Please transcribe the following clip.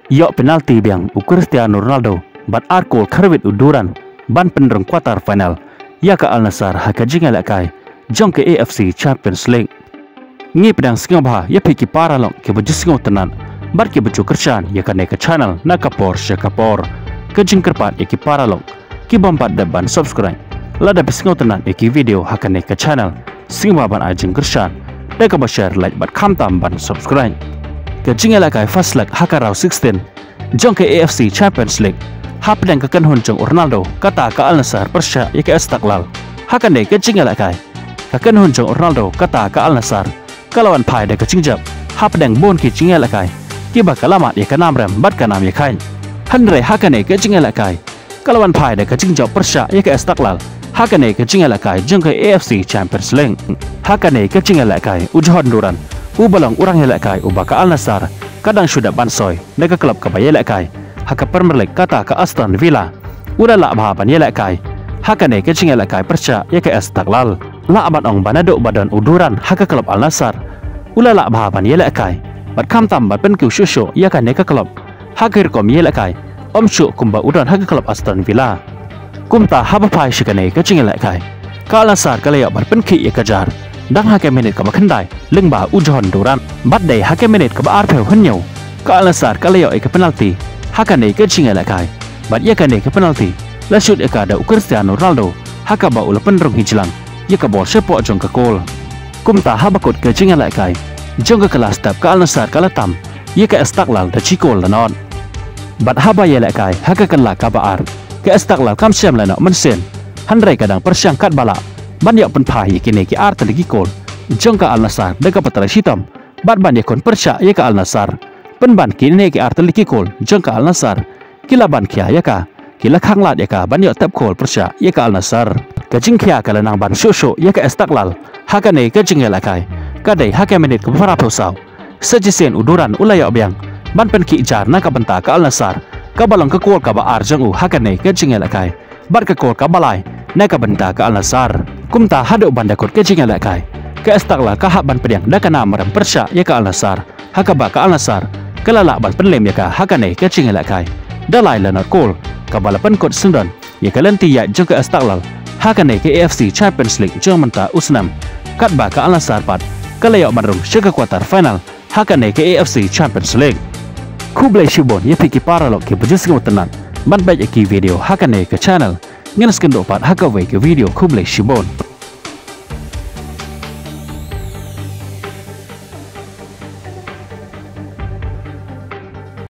Yok penalti biang Cristiano Ronaldo bat arkol karwit uduran ban penderung quarter final ya ka Al Nassr haka jingal akai jong ke AFC Champions League ngi pedang singobha ya piki paralong ke bajisngo tenan bar ke baju kersan ya ka neka channel na kapor syakapor ke jingkerpat ya ki paralong ki bombat dan ban subscribe lada bisngo tenan ya ki video haka neka channel singobha ban ajing kersan da ka share like bat khamtam ban subscribe ke jingal akai first leg haka raw 16 jong ke AFC Champions League hap dan kekan hunjung Ronaldo kata ka Al Nassr persya ya ke Istiqlal haka ne ke jingal akai kekan hunjung Ronaldo kata ka Al Nassr kalawan pai da ke jingjap hap dan bon ki jingal akai ki ba kalamat ya ke namrem bat ka nam ya kai hanre haka ne ke jingal akai kalawan pai da ke jingjap persya ya ke Istiqlal haka ne ke jingal akai jong ke AFC Champions League haka ne ke jingal akai ujhon duran ubalong urang helakai ubaka Al Nassr kadang sudah bansoy nega klub ka bayelakai haka Premier League kata ka Aston Villa udah la bahaban yelakai haka ne ke jingelakai persya ya ke Istiqlal la abat ong banado badan uduran haka klub Al Nassr ulah la bahaban yelakai bat kam tam bat pen ku shusho ya ka ne ke klub haka kom yelakai om shu kumba udan haka klub Aston Villa kumta haba pai shikane ke jingelakai ka Al Nassr ka layak bat pen ki ya kajar dang hake menit ka makhandai lengba ujon duran bat dei hake menit ka bar pheu hnyau ka Al Nassr ka layo ke penalti haka ne ke jingal kai bat ya ka ne ke penalti la shoot ka da Cristiano Ronaldo haka ba ula penrung hijlang ya ka bol sepo jong ka gol kumta habakot ke jingal kai jong ka kelas tap ka Al Nassr ka latam ya ka Istiqlal da chikol lanon bat haba ya kai haka kan la ka baar ke Istiqlal kam syam lana mensen handrai kadang persyang kat bala banyak penpai kini ki art lagi kol jongka Al Nassr deka patara hitam bat ban yakon persya ya ka Al Nassr penban kini ki art lagi kol jongka Al Nassr kila ban kia ya ka kila khanglat ya ka ban yok tap kol persya ya ka Al Nassr ka jingkhia ka lanang ban shosho ya ka Istiqlal haka ne ka jingel akai ka dei haka menit ka para pusau sajisen uduran ulaya obyang ban pen ki jar na ka banta ka Al Nassr ka balong ka kol ka ba arjang haka ne ka jingel akai bat ka kol ka balai na ka banta ka Al Nassr kumta hado banda kot ke jingal kai ke Istiqlal ka haban pediang da kana maram persya ya ka Al Nassr haka ba ka Al Nassr kelala ban penlem ya ka haka ne ke jingal kai dalai lana kol ka balapan kot sendon ya ka lenti ya jong ke Istiqlal haka ne ke AFC Champions League jong menta usnam kat ba ka Al Nassr pat kalayo marung syaka quarter final haka ne ke AFC Champions League kublai shibon ya piki paralok ke bujus tenan ban baik ki video haka ne ke channel ngenas kendo pat haka ke video kublai shibon